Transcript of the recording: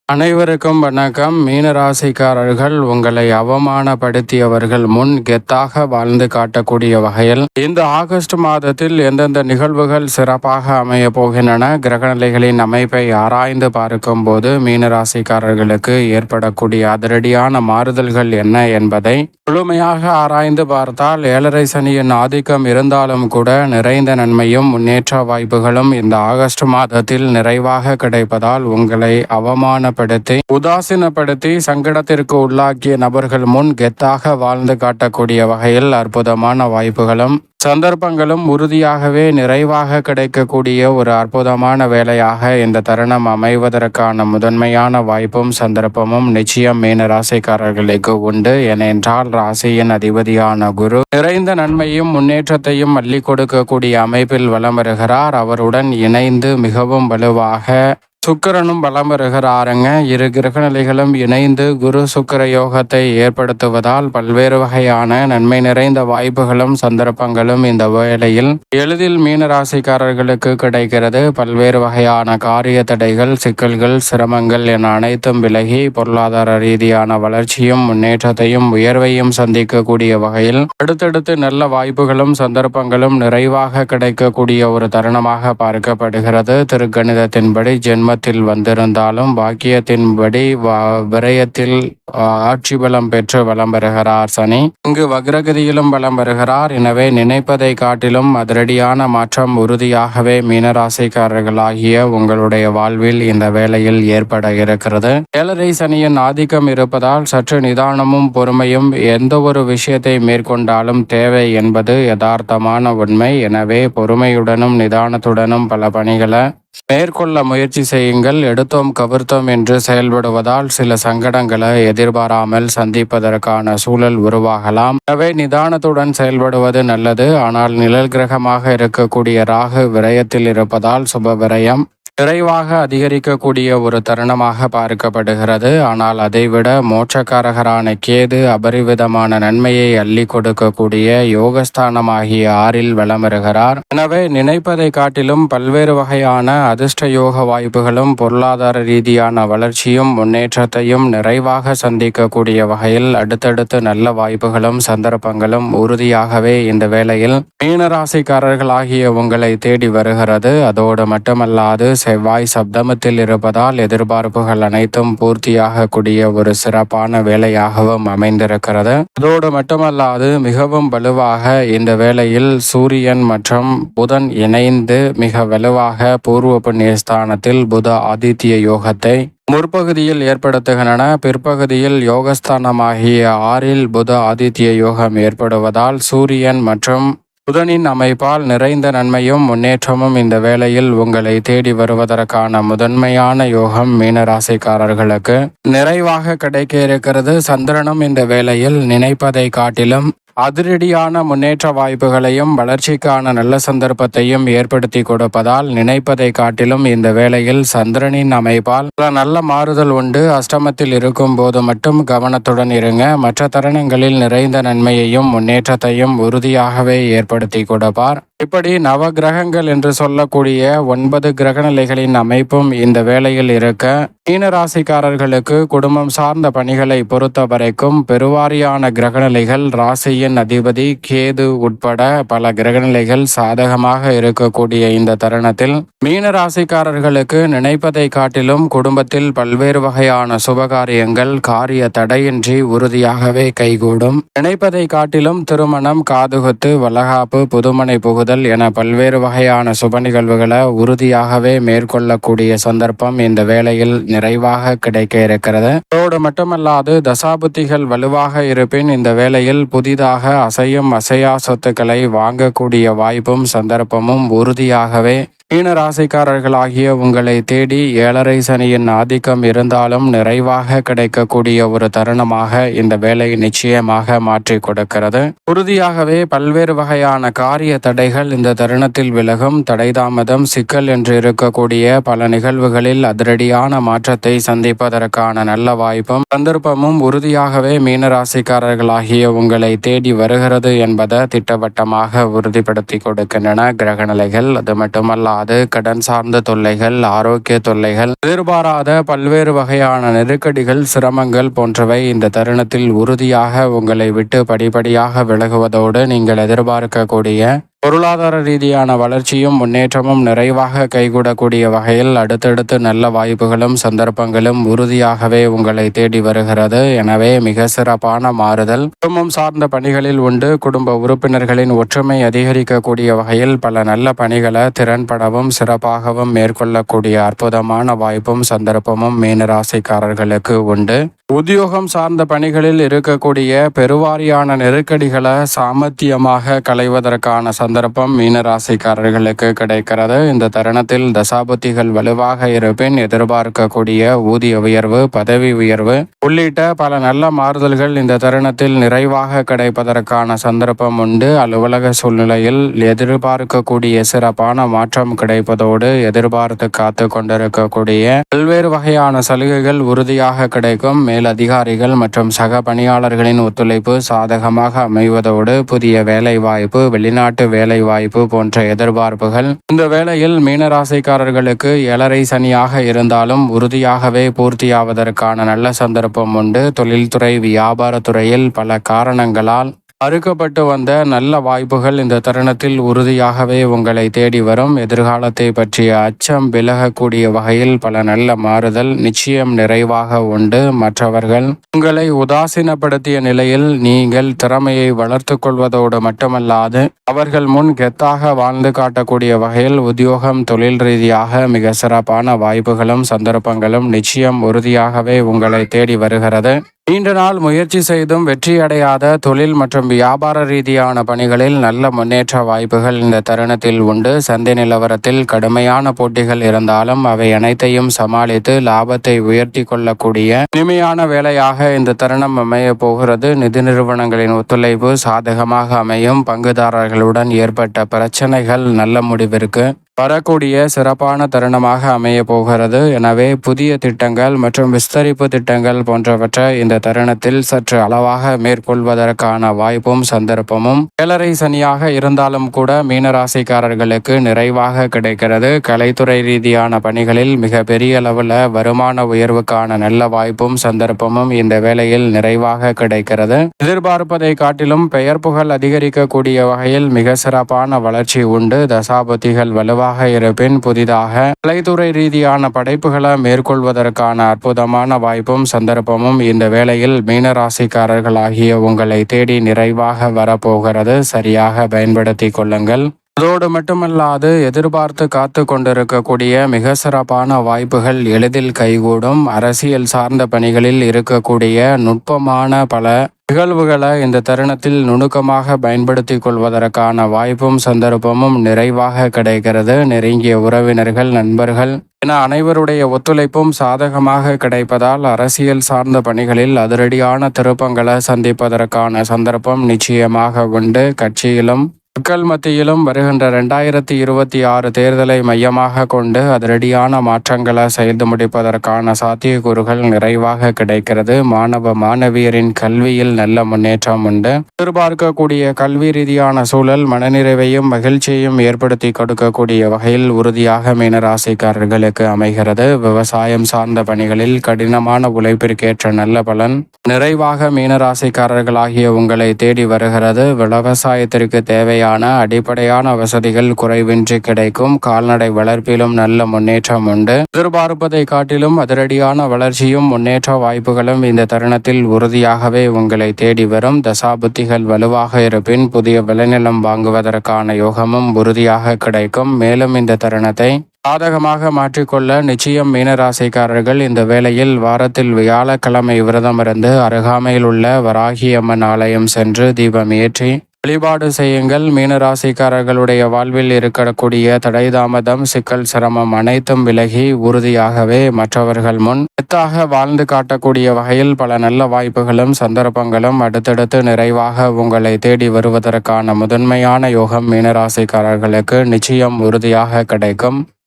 அனைவருக்கும் வணக்கம். மீனராசிக்காரர்கள் உங்களை அவமானப்படுத்தியவர்கள் முன் கெத்தாக வாழ்ந்து காட்டக்கூடிய வகையில் இந்த ஆகஸ்ட் மாதத்தில் எந்தெந்த நிகழ்வுகள் சிறப்பாக அமைய போகின்றன, கிரகநிலைகளின் அமைப்பை ஆராய்ந்து பார்க்கும் போது மீனராசிக்காரர்களுக்கு ஏற்படக்கூடிய அதிரடியான மாறுதல்கள் என்ன என்பதை முழுமையாக ஆராய்ந்து பார்த்தால் 7.5 சனியின் ஆதிக்கம் இருந்தாலும் கூட நிறைந்த நன்மையும் முன்னேற்ற வாய்ப்புகளும் இந்த ஆகஸ்ட் மாதத்தில் நிறைவாக கிடைப்பதால் உங்களை உதாசீனப்படுத்தி சங்கடத்திற்கு உள்ளாக்கிய நபர்கள் முன் கெத்தாக வாழ்ந்து காட்டக்கூடிய வகையில் அற்புதமான வாய்ப்புகளும் சந்தர்ப்பங்களும் உறுதியாகவே நிறைவாக கிடைக்கக்கூடிய ஒரு அற்புதமான வேலையாக இந்த தருணம் அமைவதற்கான முதன்மையான வாய்ப்பும் சந்தர்ப்பமும் நிச்சயம் மீன ராசிக்காரர்களுக்கு உண்டு. ஏனென்றால் ராசியின் அதிபதியான குரு நிறைந்த நன்மையும் முன்னேற்றத்தையும் அள்ளி கொடுக்கக்கூடிய அமைப்பில் வலம் வருகிறார். அவருடன் இணைந்து மிகவும் வலுவாக சுக்கிரனும் பலம் பெறுகிறாருங்க. இரு கிரகநிலைகளும் இணைந்து குரு சுக்கிர யோகத்தை ஏற்படுத்துவதால் பல்வேறு வகையான நன்மை நிறைந்த வாய்ப்புகளும் சந்தர்ப்பங்களும் இந்த வேளையில் எளிதில் மீனராசிக்காரர்களுக்கு கிடைக்கிறது. பல்வேறு வகையான காரிய தடைகள், சிக்கல்கள், சிரமங்கள் என அனைத்தும் விலகி பொருளாதார ரீதியான வளர்ச்சியும் முன்னேற்றத்தையும் உயர்வையும் சந்திக்கக்கூடிய வகையில் அடுத்தடுத்து நல்ல வாய்ப்புகளும் சந்தர்ப்பங்களும் நிறைவாக கிடைக்கக்கூடிய ஒரு தருணமாக பார்க்கப்படுகிறது. திருக்கணிதத்தின்படி ஜென்ம வந்திருந்தாலும் பாக்கியத்தின்படி விரயத்தில் ஆட்சி பலம் பெற்று வலம் பெறுகிறார் சனி. இங்கு வக்ரகதியிலும் பலம் பெறுகிறார். எனவே நினைப்பதை காட்டிலும் அதிரடியான மாற்றம் உறுதியாகவே மீனராசிக்காரர்களாகிய உங்களுடைய வாழ்வில் இந்த வேளையில் ஏற்பட இருக்கிறது. 7.5 சனியின் ஆதிக்கம் இருப்பதால் சற்று நிதானமும் பொறுமையும் எந்த ஒரு விஷயத்தை மேற்கொண்டாலும் தேவை என்பது யதார்த்தமான உண்மை. எனவே பொறுமையுடனும் நிதானத்துடனும் பல பணிகளை மேற்கொள்ள முயற்சி செய்யுங்கள். எடுத்தோம் கவிர்த்தோம் என்று செயல்படுவதால் சில சங்கடங்களை எதிர்பாராமல் சந்திப்பதற்கான சூழல் உருவாகலாம். எனவே நிதானத்துடன் செயல்படுவது நல்லது. ஆனால் நிழல் கிரகமாக இருக்கக்கூடிய ராகு விரயத்தில் இருப்பதால் சுப விரயம் விரைவாக அதிகரிக்கக்கூடிய ஒரு தருணமாக பார்க்கப்படுகிறது. ஆனால் அதைவிட மோட்சக்காரகரான கேது அபரிவிதமான நன்மையை அள்ளி கொடுக்கக்கூடிய யோகஸ்தானமாகிய 6ல் வலமருகிறார். எனவே நினைப்பதை காட்டிலும் பல்வேறு வகையான அதிர்ஷ்ட யோக வாய்ப்புகளும் பொருளாதார ரீதியான வளர்ச்சியும் முன்னேற்றத்தையும் நிறைவாக சந்திக்கக்கூடிய வகையில் அடுத்தடுத்து நல்ல வாய்ப்புகளும் சந்தர்ப்பங்களும் உறுதியாகவே இந்த வேளையில் மீனராசிக்காரர்களாகிய உங்களை தேடி வருகிறது. அதோடு மட்டுமல்லாது செவ்வாய் சப்தமத்தில் இருப்பதால் எதிர்பார்ப்புகள் அனைத்தும் பூர்த்தியாக கூடிய ஒரு சிறப்பான வேலையாகவும் அமைந்திருக்கிறது. அதோடு மட்டுமல்லாது மிகவும் வலுவாக இந்த வேளையில் சூரியன் மற்றும் புதன் இணைந்து மிக வலுவாக பூர்வ புண்ணிய ஸ்தானத்தில் புத ஆதித்ய யோகத்தை முற்பகுதியில் ஏற்படுத்துகின்றன. பிற்பகுதியில் யோகஸ்தானமாகிய 6ல் புத ஆதித்ய யோகம் ஏற்படுவதால் சூரியன் மற்றும் புதனின் அமைப்பால் நிறைந்த நன்மையும் முன்னேற்றமும் இந்த வேளையில் உங்களை தேடி வருவதற்கான முதன்மையான யோகம் மீனராசிக்காரர்களுக்கு நிறைவாக கிடைக்க இருக்கிறது. சந்திரனும் இந்த வேளையில் நினைப்பதை காட்டிலும் அதிரடியான முன்னேற்ற வாய்ப்புகளையும் வளர்ச்சிக்கான நல்ல சந்தர்ப்பத்தையும் ஏற்படுத்தி கொடுப்பதால் நினைப்பதை காட்டிலும் இந்த வேளையில் சந்திரனின் அமைப்பால் பல நல்ல மாறுதல் உண்டு. அஷ்டமத்தில் இருக்கும் போது மட்டும் கவனத்துடன் இருங்க. மற்ற தருணங்களில் நிறைந்த நன்மையையும் முன்னேற்றத்தையும் உறுதியாகவே ஏற்படுத்தி கொடுப்பார். இப்படி நவ கிரகங்கள் என்று சொல்லக்கூடிய 9 கிரகநிலைகளின் அமைப்பும் இந்த வேளையில் இருக்க மீனராசிக்காரர்களுக்கு குடும்பம் சார்ந்த பணிகளை பொறுத்த வரைக்கும் பெருவாரியான கிரகநிலைகள் ராசியின் அதிபதி கேது உட்பட பல கிரகநிலைகள் சாதகமாக இருக்கக்கூடிய இந்த தருணத்தில் மீனராசிக்காரர்களுக்கு நினைப்பதை காட்டிலும் குடும்பத்தில் பல்வேறு வகையான சுபகாரியங்கள் காரிய தடையின்றி உறுதியாகவே கைகூடும். நினைப்பதை காட்டிலும் திருமணம், காதுகுத்து, வளகாப்பு, புதுமனை புகுதல் என பல்வேறு வகையான சுப நிகழ்வுகளை உறுதியாகவே மேற்கொள்ளக்கூடிய சந்தர்ப்பம் இந்த வேளையில் நிறைவாக கிடைக்க இருக்கிறது. அதோடு மட்டுமல்லாது தசாபுத்திகள் வலுவாக இருப்பின் இந்த வேளையில் புதிதாக அசையும் அசையா சொத்துக்களை வாங்கக்கூடிய வாய்ப்பும் சந்தர்ப்பமும் உறுதியாகவே மீனராசிக்காரர்களாகிய உங்களை தேடி 7.5 சனியின் ஆதிக்கம் இருந்தாலும் நிறைவாக கிடைக்கக்கூடிய ஒரு தருணமாக இந்த வேலை நிச்சயமாக மாற்றி கொடுக்கிறது. உறுதியாகவே பல்வேறு வகையான காரிய தடைகள் இந்த தருணத்தில் விலகும். தடை தாமதம் சிக்கல் என்று இருக்கக்கூடிய பல நிகழ்வுகளில் அதிரடியான மாற்றத்தை சந்திப்பதற்கான நல்ல வாய்ப்பும் சந்தர்ப்பமும் உறுதியாகவே மீனராசிக்காரர்களாகிய உங்களை தேடி வருகிறது என்பதை திட்டவட்டமாக உறுதிப்படுத்தி கொடுக்கின்றன கிரகநிலைகள். அது மட்டுமல்ல மட்டுமல்லாது கடன் சார்ந்த தொல்லைகள், ஆரோக்கிய தொல்லைகள், எதிர்பாராத பல்வேறு வகையான நெருக்கடிகள், சிரமங்கள் போன்றவை இந்த தருணத்தில் உறுதியாக உங்களை விட்டு படிப்படியாக விலகுவதோடு நீங்கள் எதிர்பார்க்கக்கூடிய பொருளாதார ரீதியான வளர்ச்சியும் முன்னேற்றமும் நிறைவாக கைகூடக்கூடிய வகையில் அடுத்தடுத்து நல்ல வாய்ப்புகளும் சந்தர்ப்பங்களும் உறுதியாகவே உங்களை தேடி வருகிறது. எனவே மிக சிறப்பான மாறுதல் குடும்பம் சார்ந்த பணிகளில் உண்டு. குடும்ப உறுப்பினர்களின் ஒற்றுமை அதிகரிக்கக்கூடிய வகையில் பல நல்ல பணிகளை திறன்படவும் சிறப்பாகவும் மேற்கொள்ளக்கூடிய அற்புதமான வாய்ப்பும் சந்தர்ப்பமும் மீனராசிக்காரர்களுக்கு உண்டு. உத்தியோகம் சார்ந்த பணிகளில் இருக்கக்கூடிய பெருவாரியான நெருக்கடிகளை சாமர்த்தியமாக களைவதற்கான சந்தர்ப்பம் மீனராசிக்காரர்களுக்கு கிடைக்கிறது. இந்த தருணத்தில் தசாபுத்திகள் வலுவாக இருப்பின் எதிர்பார்க்கக்கூடிய ஊதிய உயர்வு, பதவி உயர்வு உள்ளிட்ட பல நல்ல மாறுதல்கள் இந்த தருணத்தில் நிறைவாக கிடைப்பதற்கான சந்தர்ப்பம் உண்டு. அலுவலக சூழ்நிலையில் எதிர்பார்க்கக்கூடிய சிறப்பான மாற்றம் கிடைப்பதோடு எதிர்பார்த்து காத்து கொண்டிருக்கக்கூடிய பல்வேறு வகையான சலுகைகள் உறுதியாக கிடைக்கும். மேல் அதிகாரிகள் மற்றும் சக பணியாளர்களின் ஒத்துழைப்பு சாதகமாக அமைவதோடு புதிய வேலை வாய்ப்பு, வெளிநாட்டு வேலை வாய்ப்பு போன்ற எதிர்பார்ப்புகள் இந்த வேளையில் மீனராசிக்காரர்களுக்கு 7.5 சனியாக இருந்தாலும் உறுதியாகவே பூர்த்தியாவதற்கான நல்ல சந்தர்ப்பம் உண்டு. தொழில்துறை, வியாபாரத்துறையில் பல காரணங்களால் அறுக்கப்பட்டு வந்த நல்ல வாய்ப்புகள் இந்த தருணத்தில் உறுதியாகவே உங்களை தேடி வரும். எதிர்காலத்தை பற்றிய அச்சம் விலகக்கூடிய வகையில் பல நல்ல மாறுதல் நிச்சயம் நிறைவாக உண்டு. மற்றவர்கள் உங்களை உதாசீனப்படுத்திய நிலையில் நீங்கள் திறமையை வளர்த்து கொள்வதோடு மட்டுமல்லாது அவர்கள் முன் கெத்தாக வாழ்ந்து காட்டக்கூடிய வகையில் உத்தியோகம், தொழில் ரீதியாக மிக சிறப்பான வாய்ப்புகளும் சந்தர்ப்பங்களும் நிச்சயம் உறுதியாகவே உங்களை தேடி வருகிறது. நீண்ட நாள் முயற்சி செய்தும் வெற்றியடையாத தொழில் மற்றும் வியாபார ரீதியான பணிகளில் நல்ல முன்னேற்ற வாய்ப்புகள் இந்த தருணத்தில் உண்டு. சந்தை நிலவரத்தில் கடுமையான போட்டிகள் இருந்தாலும் அவை அனைத்தையும் சமாளித்து லாபத்தை உயர்த்தி கொள்ளக்கூடிய இனிமையான வேலையாக இந்த தருணம் அமைய போகிறது. நிதி நிறுவனங்களின் ஒத்துழைப்பு சாதகமாக அமையும். பங்குதாரர்களுடன் ஏற்பட்ட பிரச்சனைகள் நல்ல முடிவிற்கு வரக்கூடிய சிறப்பான தருணமாக அமைய போகிறது. எனவே புதிய திட்டங்கள் மற்றும் விஸ்தரிப்பு திட்டங்கள் போன்றவற்றை இந்த தருணத்தில் சற்று அளவாக மேற்கொள்வதற்கான வாய்ப்பும் சந்தர்ப்பமும் 7.5 சனியாக இருந்தாலும் கூட மீனராசிக்காரர்களுக்கு நிறைவாக கிடைக்கிறது. கலைத்துறை ரீதியான பணிகளில் மிக பெரிய அளவில் வருமான உயர்வுக்கான நல்ல வாய்ப்பும் சந்தர்ப்பமும் இந்த வேளையில் நிறைவாக கிடைக்கிறது. எதிர்பார்ப்பதை காட்டிலும் பெயர் புகழ் அதிகரிக்கக்கூடிய வகையில் மிக சிறப்பான வளர்ச்சி உண்டு. தசாபுத்திகள் வலுவாக இருப்பின் புதிதாக கலைத்துறை ரீதியான படைப்புகளை மேற்கொள்வதற்கான அற்புதமான வாய்ப்பும் சந்தர்ப்பமும் இந்த வேளையில் மீனராசிக்காரர்களாகிய உங்களை தேடி நிறைவாக வரப்போகிறது. சரியாக பயன்படுத்தி கொள்ளுங்கள். அதோடு மட்டுமல்லாது எதிர்பார்த்து காத்து கொண்டிருக்கக்கூடிய மிக சிறப்பான வாய்ப்புகள் எளிதில் கைகூடும். அரசியல் சார்ந்த பணிகளில் இருக்கக்கூடிய நுட்பமான பல நிகழ்வுகளை இந்த தருணத்தில் நுணுக்கமாக பயன்படுத்தி கொள்வதற்கான வாய்ப்பும் சந்தர்ப்பமும் நிறைவாக கிடைக்கிறது. நெருங்கிய உறவினர்கள், நண்பர்கள் என அனைவருடைய ஒத்துழைப்பும் சாதகமாக கிடைப்பதால் அரசியல் சார்ந்த பணிகளில் அதிரடியான திருப்பங்களை சந்திப்பதற்கான சந்தர்ப்பம் நிச்சயமாக உண்டு. கட்சியிலும் மக்கள் மத்தியிலும் வருகின்ற 2026 தேர்தலை மையமாக கொண்டு அதிரடியான மாற்றங்களை செய்து முடிப்பதற்கான சாத்தியக்கூறுகள் நிறைவாக கிடைக்கிறது. மாணவ மாணவியரின் கல்வியில் நல்ல முன்னேற்றம் உண்டு. எதிர்பார்க்கக்கூடிய கல்வி ரீதியான சூழல் மனநிறைவையும் மகிழ்ச்சியையும் ஏற்படுத்தி கொடுக்கக்கூடிய வகையில் உறுதியாக மீனராசிக்காரர்களுக்கு அமைகிறது. விவசாயம் சார்ந்த பணிகளில் கடினமான உழைப்பிற்கேற்ற நல்ல பலன் நிறைவாக மீனராசிக்காரர்களாகிய உங்களை தேடி வருகிறது. விவசாயத்திற்கு தேவையான அடிப்படையான வசதிகள் குறைவின்றி கிடைக்கும். கால்நடை வளர்ப்பிலும் நல்ல முன்னேற்றம் உண்டு. எதிர்பார்ப்பதை காட்டிலும் அதிரடியான வளர்ச்சியும் முன்னேற்ற வாய்ப்புகளும் இந்த தருணத்தில் உறுதியாகவே உங்களை தேடி வரும். தசாபுத்திகள் வலுவாக இருப்பின் புதிய விளைநிலம் வாங்குவதற்கான யோகமும் உறுதியாக கிடைக்கும். மேலும் இந்த தருணத்தை சாதகமாக மாற்றிக்கொள்ள நிச்சயம் மீனராசிக்காரர்கள் இந்த வேளையில் வாரத்தில் வியாழக்கிழமை விரதமிருந்து அருகாமையில் உள்ள வராகியம்மன் ஆலயம் சென்று தீபம் ஏற்றி வழிபாடு செய்யுங்கள். மீனராசிக்காரர்களுடைய வாழ்வில் இருக்கக்கூடிய தடை, தாமதம், சிக்கல், சிரமம் அனைத்தும் விலகி உறுதியாகவே மற்றவர்கள் முன் எத்தாக வாழ்ந்து காட்டக்கூடிய வகையில் பல நல்ல வாய்ப்புகளும் சந்தர்ப்பங்களும் அடுத்தடுத்து நிறைவாக உங்களை தேடி வருவதற்கான முதன்மையான யோகம் மீனராசிக்காரர்களுக்கு நிச்சயம் உறுதியாக கிடைக்கும்.